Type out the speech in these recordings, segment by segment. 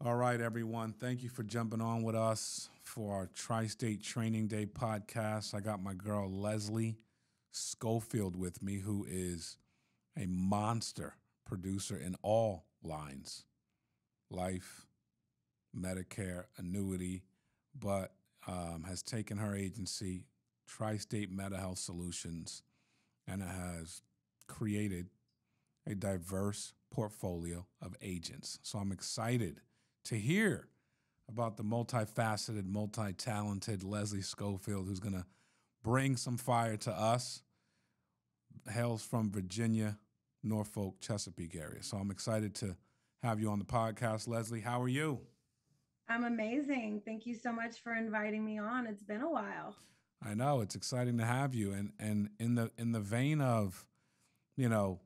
All right, everyone. Thank you for jumping on with us for our Tri-State Training Day podcast. I got my girl Leslie Scofield with me, who is a monster producer in all lines, life, Medicare, annuity, but has taken her agency, Tri-State MediHealth Solutions, and has created a diverse portfolio of agents. So I'm excited to hear about the multifaceted, multi-talented Leslie Scofield, who's going to bring some fire to us. Hails from Virginia, Norfolk, Chesapeake area. So I'm excited to have you on the podcast. Leslie, how are you? I'm amazing. Thank you so much for inviting me on. It's been a while. I know it's exciting to have you. And in the vein of, you know,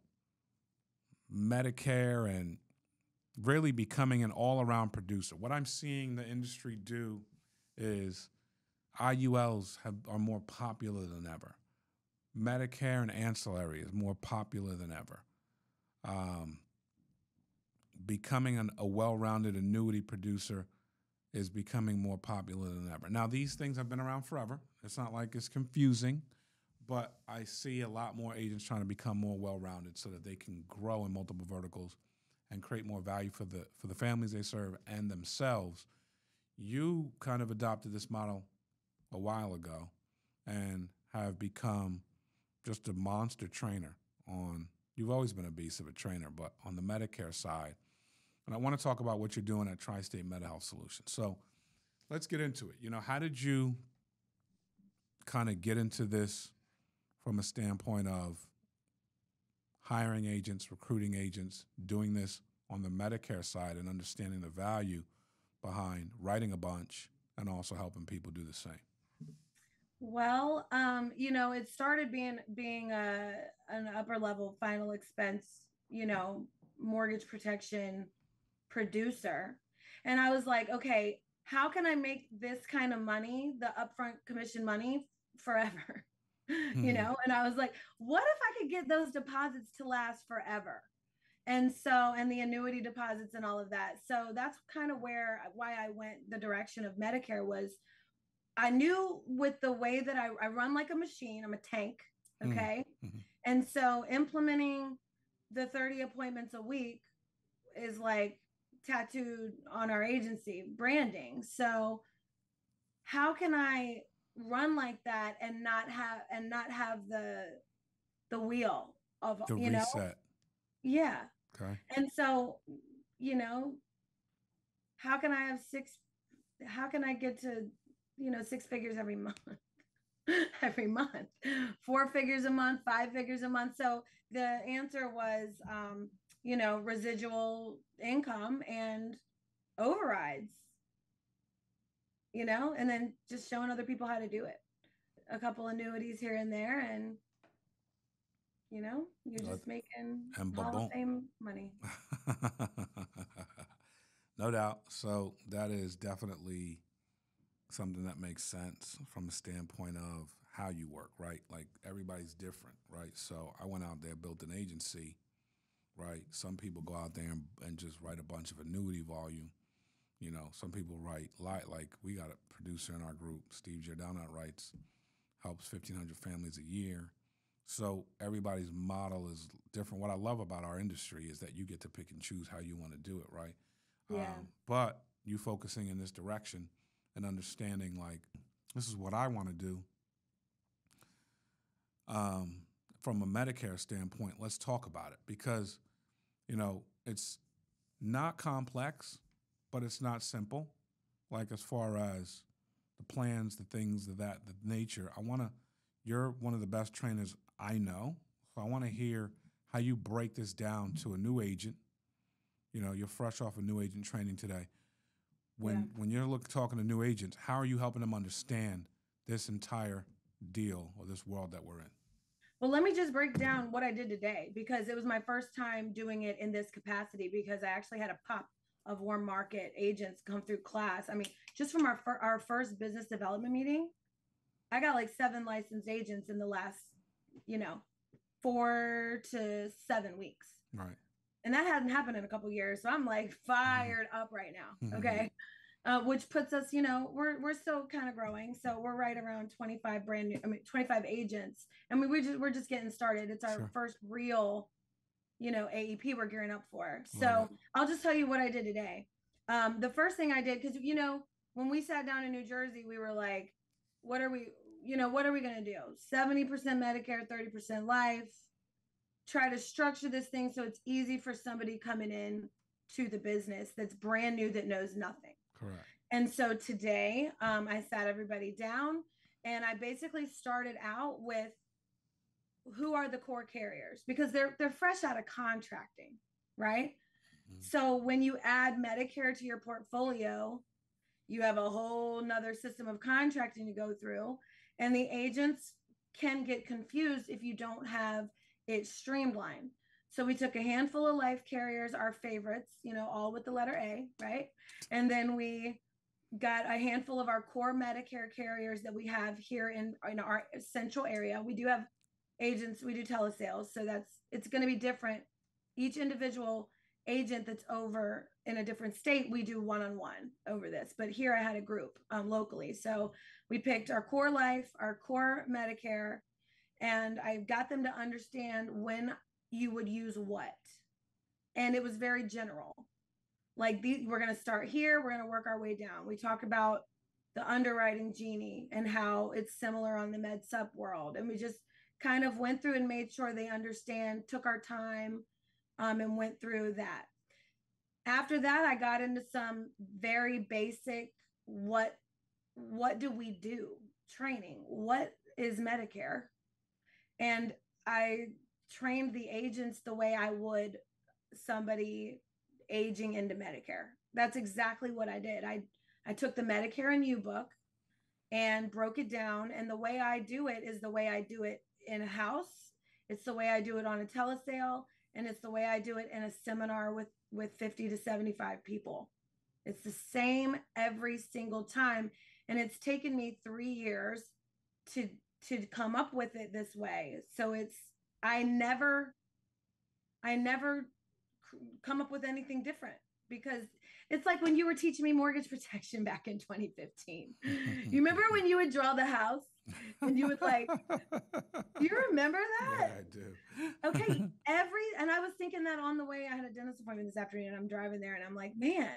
Medicare and really becoming an all-around producer. What I'm seeing the industry do is IULs are more popular than ever. Medicare and ancillary is more popular than ever. Um, Becoming a well-rounded annuity producer is becoming more popular than ever. Now, these things have been around forever. It's not like it's confusing, but I see a lot more agents trying to become more well-rounded so that they can grow in multiple verticals and create more value for the families they serve and themselves. You kind of adopted this model a while ago and have become just a monster trainer on, you've always been a beast of a trainer, but on the Medicare side. And I want to talk about what you're doing at Tri-State MediHealth Solutions. So let's get into it. How did you kind of get into this from a standpoint of hiring agents, recruiting agents, doing this on the Medicare side and understanding the value behind writing a bunch and also helping people do the same? Well, it started being an upper level final expense, mortgage protection producer. And I was like, okay, how can I make this kind of money, the upfront commission money, forever? Mm-hmm. And I was like, what if I could get those deposits to last forever? And the annuity deposits and all of that. So that's kind of why I went the direction of Medicare. Was I knew with the way that I run like a machine, I'm a tank. Okay. Mm-hmm. And so implementing the 30 appointments a week is like tattooed on our agency branding. So how can I run like that and not have the wheel of, The reset. yeah. Okay. And so, you know, how can I have how can I get to, six figures every month? Every month, four figures a month, five figures a month. So the answer was, residual income and overrides, and then just showing other people how to do it. A couple annuities here and there, and you're just making And Hall of boom. Fame money. No doubt. So that is definitely something that makes sense from a standpoint of how you work, right? Like everybody's different, right? So I went out there, built an agency, right? Some people go out there and just write a bunch of annuity volume. Some people write like we got a producer in our group, Steve Giordano, writes, helps 1,500 families a year. So everybody's model is different. What I love about our industry is that you get to pick and choose how you want to do it, right? Yeah. But you focusing in this direction and understanding like this is what I want to do. Um, from a Medicare standpoint, let's talk about it because it's not complex, but it's not simple. Like as far as the plans, the things of that, the nature. You're one of the best trainers I know. So I want to hear how you break this down to a new agent. You're fresh off a new agent training today. Yeah. When you're talking to new agents, how are you helping them understand this entire deal or this world that we're in? Well, let me just break down what I did today because it was my first time doing it in this capacity because I actually had a pop of warm market agents come through class. I mean, just from our first business development meeting, I got like 7 licensed agents in the last, you know, 4 to 7 weeks. Right. And that hadn't happened in a couple years. So I'm like fired up right now. Okay. Which puts us, you know, we're still kind of growing. So we're right around 25 25 agents. I mean, we're just getting started. It's our first real, you know, AEP we're gearing up for. So I'll just tell you what I did today. The first thing I did, because, you know, when we sat down in New Jersey, we were like, what are we going to do? 70% Medicare, 30% life. Try to structure this thing so it's easy for somebody coming in to the business that's brand new, that knows nothing. Correct. And so today I sat everybody down and I basically started out with who are the core carriers, because they're fresh out of contracting, right? So when you add Medicare to your portfolio, you have a whole nother system of contracting to go through, and the agents can get confused if you don't have it streamlined. So we took a handful of life carriers, our favorites, you know, all with the letter A, right? And then we got a handful of our core Medicare carriers that we have here in our central area. We do have agents, we do telesales, so it's going to be different. Each individual agent that's over in a different state, we do one-on-one over this. But here I had a group locally. So we picked our core life, our core Medicare, and I got them to understand when you would use what. And it was very general. Like we're going to start here, we're going to work our way down. We talk about the underwriting genie and how it's similar on the med sup world. And we just kind of went through and made sure they understand, took our time, and went through that. After that, I got into some very basic, what do we do? Training. What is Medicare? And I trained the agents the way I would somebody aging into Medicare. That's exactly what I did. I took the Medicare and You book and broke it down. And the way I do it is the way I do it in a house. It's the way I do it on a telesale. And it's the way I do it in a seminar with 50 to 75 people. It's the same every single time. And it's taken me 3 years to come up with it this way. So I never come up with anything different, because it's like when you were teaching me mortgage protection back in 2015. You remember when you would draw the house and you would like, do you remember that? Yeah, I do. Okay. And I was thinking that on the way. I had a dentist appointment this afternoon and I'm driving there and I'm like, man,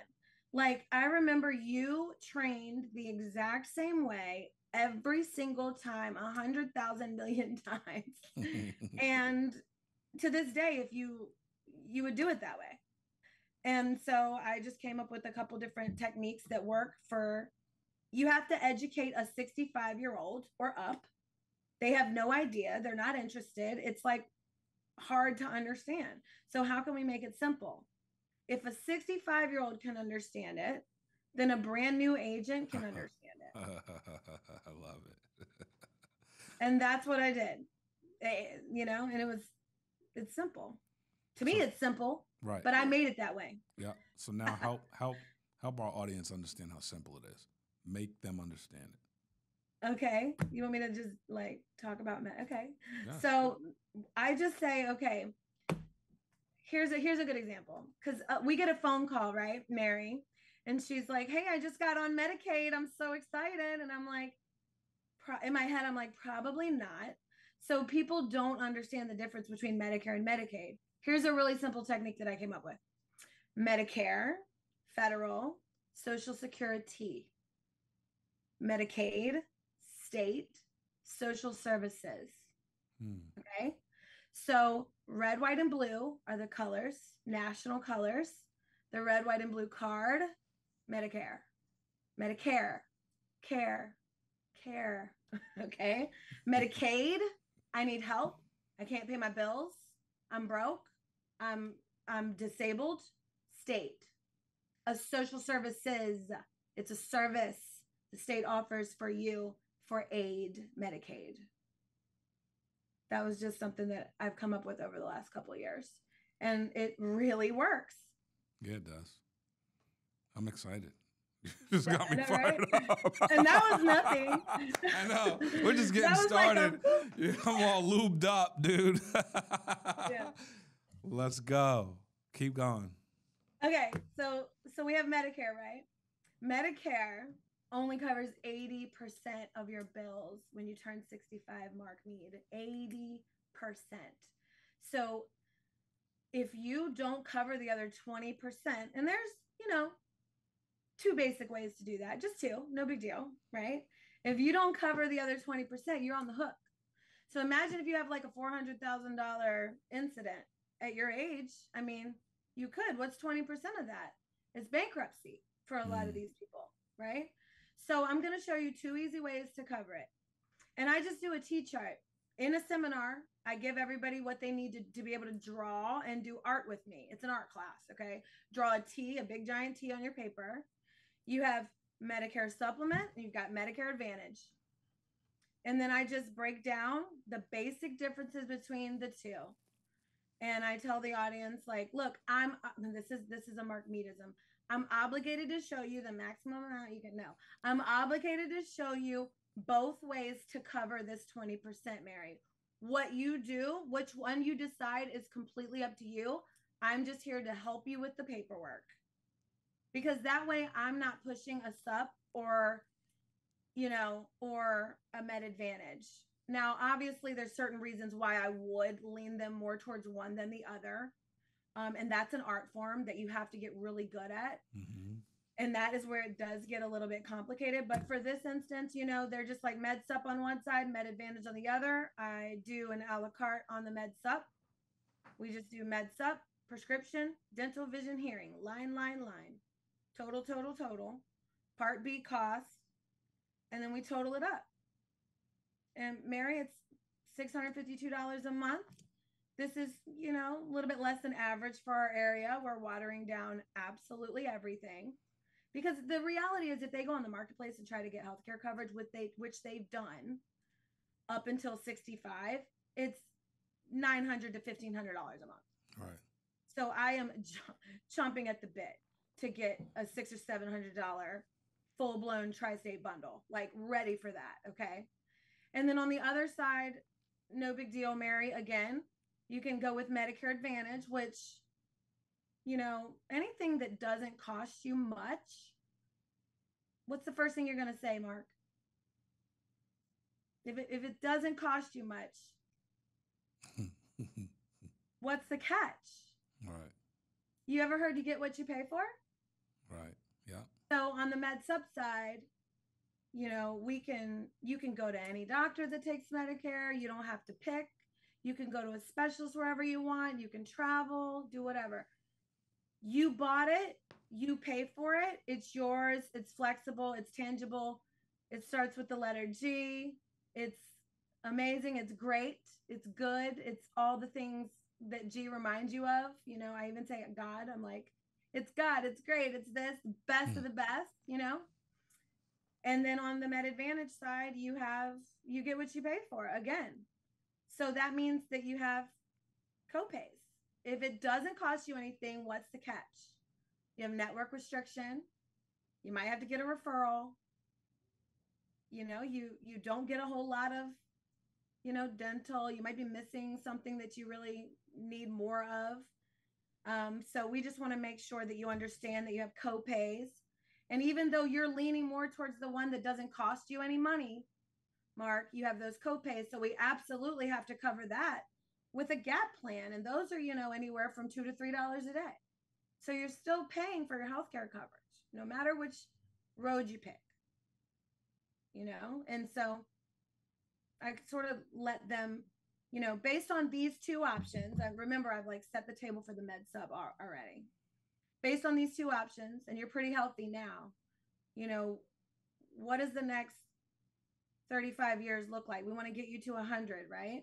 like I remember you trained the exact same way every single time, 100,000 million times. And to this day, if you would do it that way. And so I just came up with a couple different techniques that work for, you have to educate a 65-year-old or up. They have no idea. They're not interested. It's like hard to understand. So how can we make it simple? If a 65-year-old can understand it, then a brand new agent can understand it. I love it. And that's what I did, you know, and it's simple. To me, it's simple, right? But I made it that way. Yeah. So now help our audience understand how simple it is. Make them understand it. Okay. You want me to just like talk about okay. Yeah. So I just say, okay, here's a good example. Because we get a phone call, right, Mary? And she's like, hey, I just got on Medicaid. I'm so excited. And I'm like, in my head, I'm like, probably not. So people don't understand the difference between Medicare and Medicaid. Here's a really simple technique that I came up with. Medicare, federal, Social Security, Medicaid, state, social services. Okay. So red, white, and blue are the colors, national colors. The red, white, and blue card, Medicare, Medicare, care. Okay. Medicaid, I need help. I can't pay my bills. I'm broke. I'm disabled. State. A social services. It's a service the state offers for you for aid, Medicaid. That was just something that I've come up with over the last couple of years. And it really works. Yeah, it does. I'm excited. You just got me fired up. And that was nothing. I know. We're just getting started. I'm all lubed up, dude. Yeah. Let's go. Keep going. Okay, so we have Medicare, right? Medicare only covers 80% of your bills when you turn 65, Mark Mead. 80%. So if you don't cover the other 20%, and there's, two basic ways to do that, just two, no big deal, right? If you don't cover the other 20%, you're on the hook. So imagine if you have like a $400,000 incident at your age. I mean, you could. What's 20% of that? It's bankruptcy for a lot of these people, right? So I'm going to show you two easy ways to cover it. And I just do a T-chart. In a seminar, I give everybody what they need to be able to draw and do art with me. It's an art class, okay? Draw a T, a big giant T on your paper. You have Medicare Supplement, and you've got Medicare Advantage. And then I just break down the basic differences between the two. And I tell the audience, like, look, this is a Mark Meadism. I'm obligated to show you the maximum amount you can know. I'm obligated to show you both ways to cover this 20%, Mary. What you do, which one you decide, is completely up to you. I'm just here to help you with the paperwork. Because that way I'm not pushing a sup or a Med Advantage. Now, obviously, there's certain reasons why I would lean them more towards one than the other. And that's an art form that you have to get really good at. Mm-hmm. And that is where it does get a little bit complicated. But for this instance, they're just like Med Sup on one side, Med Advantage on the other. I do an a la carte on the Med Sup. We just do Med Sup, prescription, dental, vision, hearing, line. Total. Part B cost. And then we total it up. And Mary, it's $652 a month. This is, a little bit less than average for our area. We're watering down absolutely everything. Because the reality is, if they go on the marketplace and try to get healthcare coverage, which they've done up until 65, it's $900 to $1,500 a month. Right. So I am chomping at the bit to get a $600 or $700 full-blown tri-state bundle, like ready for that. Okay. And then on the other side, no big deal, Mary. Again, you can go with Medicare Advantage, which, anything that doesn't cost you much. What's the first thing you're going to say, Mark? If it doesn't cost you much, what's the catch? Right. You ever heard you get what you pay for? Right. Yeah. So on the Med Sup side, you can go to any doctor that takes Medicare. You don't have to pick. You can go to a specialist wherever you want. You can travel, do whatever. You bought it. You pay for it. It's yours. It's flexible. It's tangible. It starts with the letter G. It's amazing. It's great. It's good. It's all the things that G reminds you of. I even say God. I'm like, it's God. It's great. It's this, best of the best, And then on the Med Advantage side, you get what you pay for again. So that means that you have copays. If it doesn't cost you anything, what's the catch? You have network restriction. You might have to get a referral. You don't get a whole lot of, dental. You might be missing something that you really need more of. So we just want to make sure that you understand that you have copays. And even though you're leaning more towards the one that doesn't cost you any money, Mark, you have those copays. So we absolutely have to cover that with a gap plan. And those are, anywhere from $2 to $3 a day. So you're still paying for your healthcare coverage, no matter which road you pick, And so I sort of let them, based on these two options. And remember, I've set the table for the Med Sup already. Based on these two options, and you're pretty healthy now, what does the next 35 years look like? We want to get you to 100, right?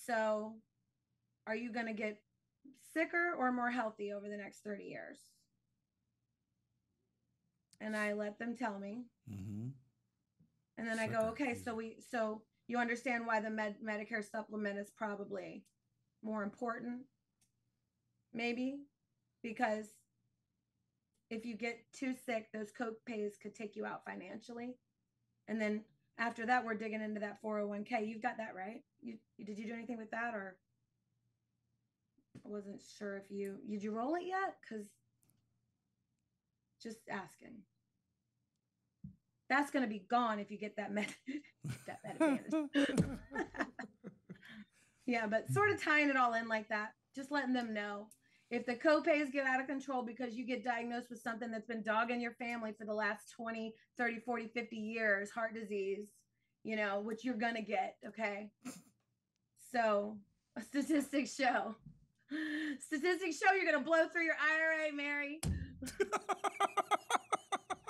So are you going to get sicker or more healthy over the next 30 years? And I let them tell me. Mm-hmm. And then sicker. I go, okay, so you understand why the Medicare supplement is probably more important? Maybe because if you get too sick, those copays could take you out financially. And then after that, we're digging into that 401k. You've got that, right? Did you do anything with that, or I wasn't sure if did you roll it yet? Because just asking. That's going to be gone if you get that that advantage. Yeah, but sort of tying it all in like that, just letting them know if the copays get out of control because you get diagnosed with something that's been dogging your family for the last 20, 30, 40, 50 years, heart disease, which you're going to get. Okay. So statistics show you're going to blow through your IRA, Mary. Go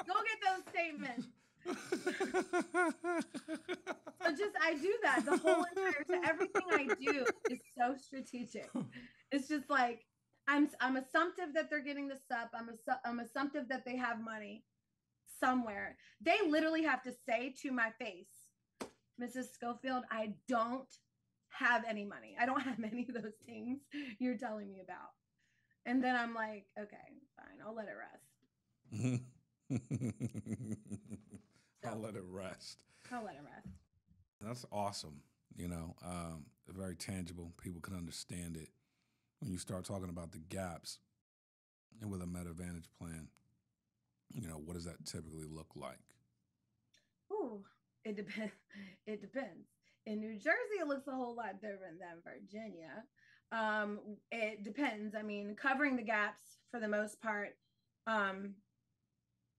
get those statements. So I do that the whole entire time. Everything I do is so strategic. It's just like I'm assumptive that they're getting the sup. I'm assumptive that they have money somewhere. They literally have to say to my face, Mrs. Scofield, I don't have any money. I don't have any of those things you're telling me about. And then I'm like, okay, fine, I'll let it rest. I'll let it rest. I'll let it rest. That's awesome. Very tangible. People can understand it. When you start talking about the gaps and with a MedAdvantage plan, what does that typically look like? Ooh, it depends. It depends. In New Jersey, it looks a whole lot different than Virginia. It depends. I mean, covering the gaps for the most part,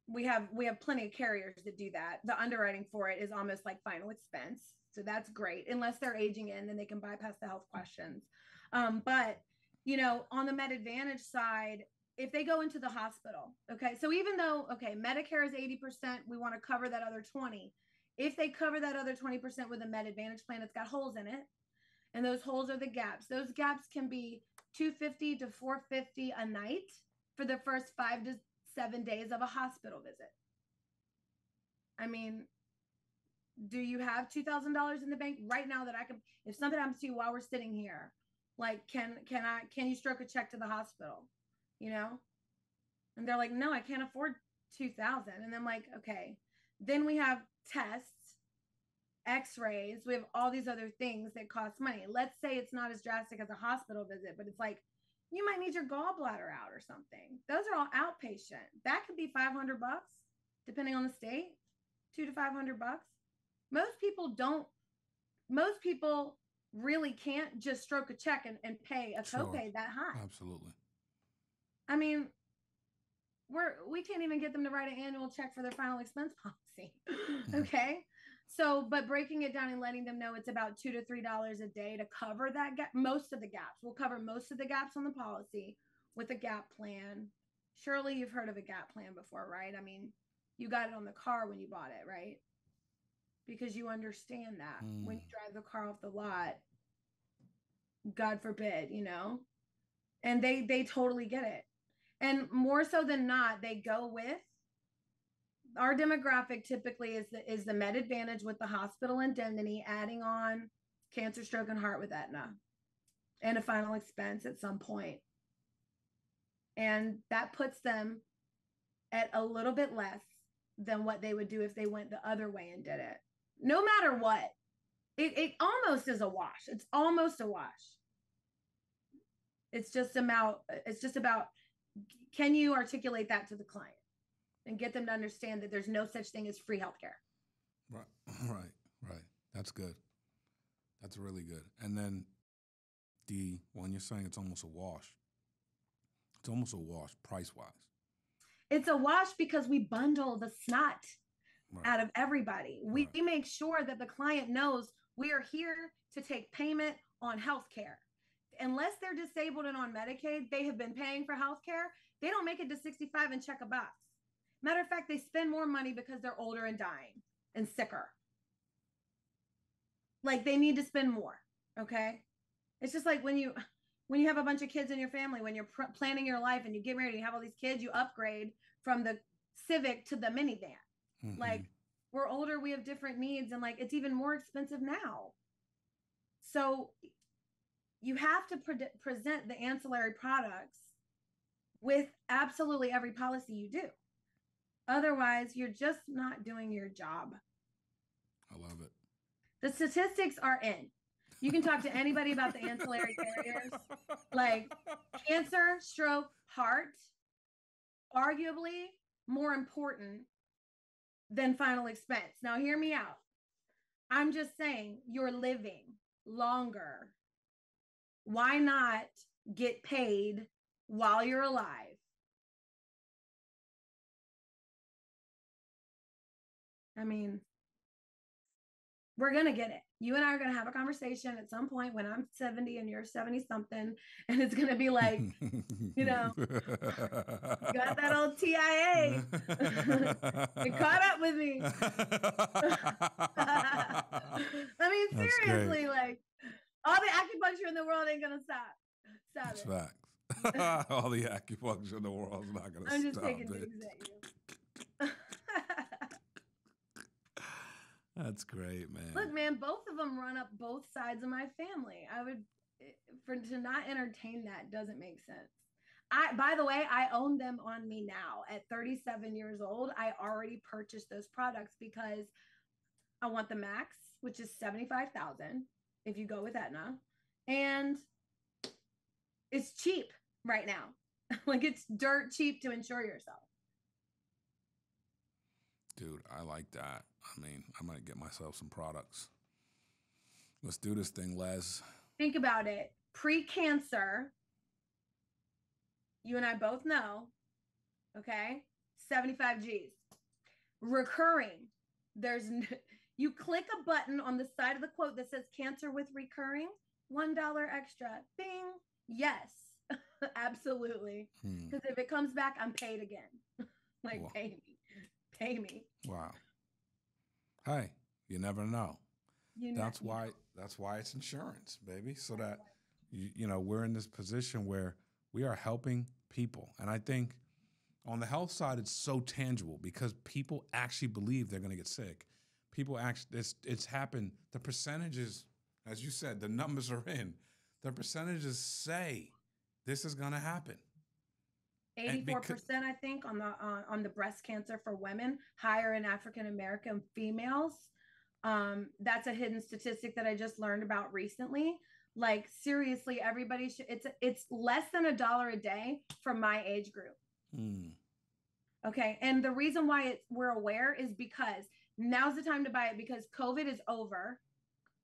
we have plenty of carriers that do that. The underwriting for it is almost like final expense. So that's great. Unless they're aging in, then they can bypass the health questions. But, on the MedAdvantage side, if they go into the hospital, okay, so even though, Medicare is 80%, we want to cover that other 20. If they cover that other 20% with a MedAdvantage plan, it's got holes in it. And those holes are the gaps. Those gaps can be $250 to $450 a night for the first 5 to 7 days of a hospital visit. I mean, do you have $2,000 in the bank right now that I can, if something happens to you while we're sitting here, like, can you stroke a check to the hospital, And they're like, no, I can't afford 2,000. And I'm like, okay. Then we have tests, x-rays. We have all these other things that cost money. Let's say it's not as drastic as a hospital visit, but it's like, you might need your gallbladder out or something. Those are all outpatient. That could be $500, depending on the state, $200 to $500. Most people really can't just stroke a check and pay a copay that high. Absolutely. I mean, we can't even get them to write an annual check for their final expense policy. Okay. So, but breaking it down and letting them know it's about $2 to $3 a day to cover that gap, most of the gaps. We'll cover most of the gaps on the policy with a gap plan. Surely you've heard of a gap plan before, right? I mean, you got it on the car when you bought it, right? Because you understand that when you drive the car off the lot, God forbid, and they totally get it. And more so than not, they go with our demographic typically is the MedAdvantage with the hospital indemnity, adding on cancer, stroke, and heart with Aetna, and a final expense at some point. And that puts them at a little bit less than what they would do if they went the other way and did it. No matter what, it almost is a wash. It's almost a wash. It's just about, can you articulate that to the client and get them to understand that there's no such thing as free healthcare? Right. That's good. That's really good. And then when you're saying it's almost a wash, price-wise. It's a wash because we bundle the snot out of everybody. We make sure that the client knows we are here to take payment on healthcare. Unless they're disabled and on Medicaid, they have been paying for healthcare. They don't make it to 65 and check a box. Matter of fact, they spend more money because they're older and dying and sicker. Like, they need to spend more. Okay. It's just like when you have a bunch of kids in your family, when you're planning your life and you get married and you have all these kids, you upgrade from the Civic to the minivan. Mm-hmm. Like, we're older, we have different needs, and like, it's even more expensive now. So you have to present the ancillary products with absolutely every policy you do. Otherwise, you're just not doing your job. I love it. The statistics are in. You can talk to anybody about the ancillary carriers, like cancer, stroke, heart, arguably more important than final expense. Now, hear me out. I'm just saying, you're living longer. Why not get paid while you're alive? I mean, we're going to get it. You and I are going to have a conversation at some point when I'm 70 and you're 70 something. And it's going to be like, you know, got that old TIA. It caught up with me. I mean, seriously, like all the acupuncture in the world ain't going to stop. That's facts. All the acupuncture in the world is not going to stop. I'm just taking things at you. That's great, man. Look, man, both of them run up both sides of my family. I would, to not entertain that doesn't make sense. By the way, I own them on me now. At 37 years old, I already purchased those products because I want the max, which is $75,000 if you go with Aetna, and it's cheap right now. Like it's dirt cheap to insure yourself. Dude, I like that. I mean, I might get myself some products. Let's do this thing, Les. Think about it. Pre-cancer, you and I both know, okay, 75 G's. Recurring, you click a button on the side of the quote that says cancer with recurring, $1 extra. Bing. Yes, absolutely. Because if it comes back, I'm paid again. Like, wow. Pay me. Wow. Hey, you never know. That's why it's insurance, baby. So that you know, we're in this position where we are helping people. And I think on the health side, it's so tangible because people actually believe they're going to get sick. People actually, it's happened. The percentages, as you said, the numbers are in. The percentages say this is going to happen. 84%, I think, on the breast cancer for women, higher in African American females. That's a hidden statistic that I just learned about recently. Like seriously, everybody should. It's less than $1 a day for my age group. Okay, and the reason why we're aware is because now's the time to buy it because COVID is over,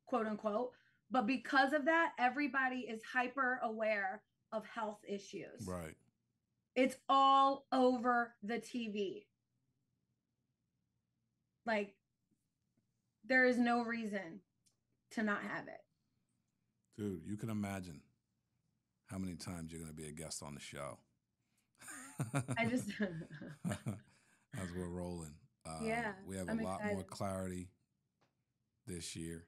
quote unquote. But because of that, everybody is hyper aware of health issues. Right. It's all over the TV. Like, there is no reason to not have it. Dude, you can imagine how many times you're going to be a guest on the show. I just... As we're rolling. Yeah. We have a lot more clarity this year.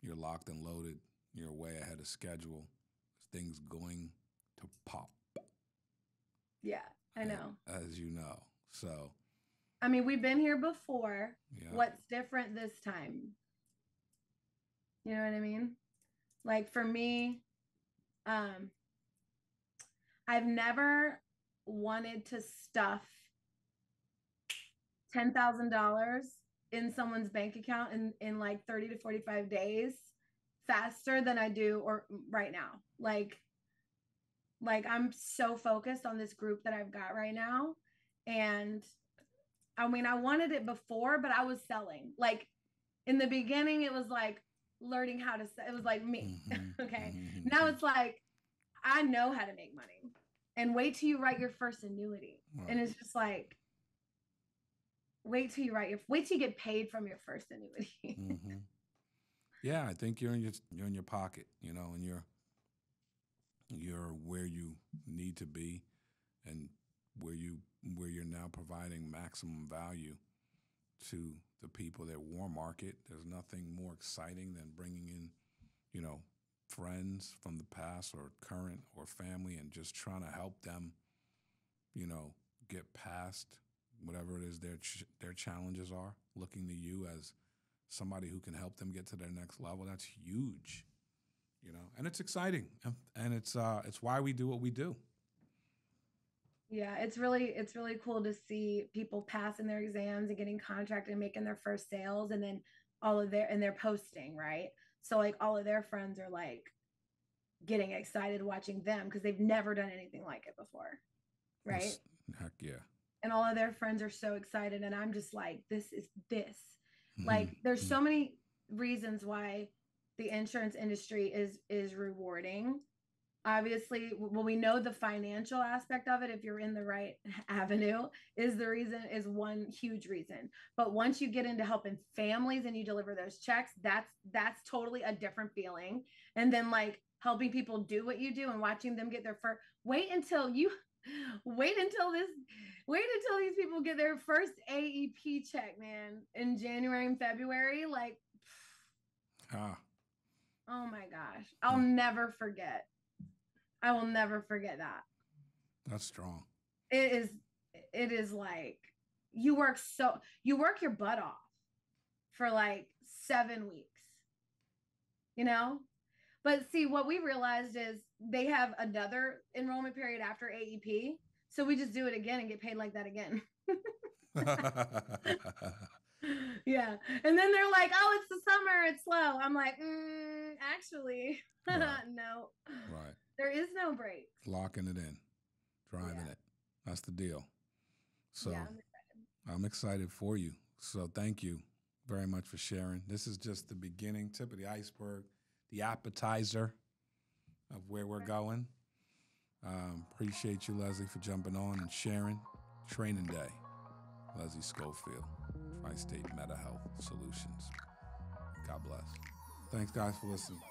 You're locked and loaded. You're way ahead of schedule. Things going to pop. Yeah, I know. As you know. So. I mean, we've been here before. Yeah. What's different this time? You know what I mean? Like for me, I've never wanted to stuff $10,000 in someone's bank account in like 30 to 45 days faster than I do right now. Like I'm so focused on this group that I've got right now. And I mean, I wanted it before, but I was selling. Like in the beginning, it was like learning how to sell. It was like me. Okay. Now it's like, I know how to make money. And wait till you write your first annuity. Right. And it's just like, wait till you get paid from your first annuity. Yeah, I think you're in your pocket, you know, and you're where you need to be, and where you're now providing maximum value to the people that warm market. There's nothing more exciting than bringing in, you know, friends from the past or current or family and just trying to help them, you know, get past whatever it is their challenges are, looking to you as somebody who can help them get to their next level. That's huge, you know, and it's exciting, and it's why we do what we do. Yeah, it's really cool to see people passing their exams and getting contracted and making their first sales, and then and they're posting, right? So like all of their friends are like getting excited watching them because they've never done anything like it before, right? Heck yeah. And all of their friends are so excited, and I'm just like, this. Mm-hmm. Like there's so many reasons why the insurance industry is rewarding. Obviously, well, we know the financial aspect of it, if you're in the right avenue, is one huge reason. But once you get into helping families and you deliver those checks, that's totally a different feeling. And then like helping people do what you do and watching them get their first, wait until these people get their first AEP check, man, in January and February. Like, oh my gosh, I will never forget that. That's strong. It is like you work your butt off for like 7 weeks, you know? But see, what we realized is they have another enrollment period after AEP. So we just do it again and get paid like that again. Yeah. And then they're like, oh, it's the summer, it's slow. I'm like, actually, right. No. Right. There is no break. Locking it in, driving it. That's the deal. So yeah, I'm excited for you. So thank you very much for sharing. This is just the beginning, tip of the iceberg, the appetizer of where we're going. Appreciate you, Leslie, for jumping on and sharing. Training Day. Leslie Scofield, Tristate MediHealth Solutions. God bless. Thanks, guys, for listening.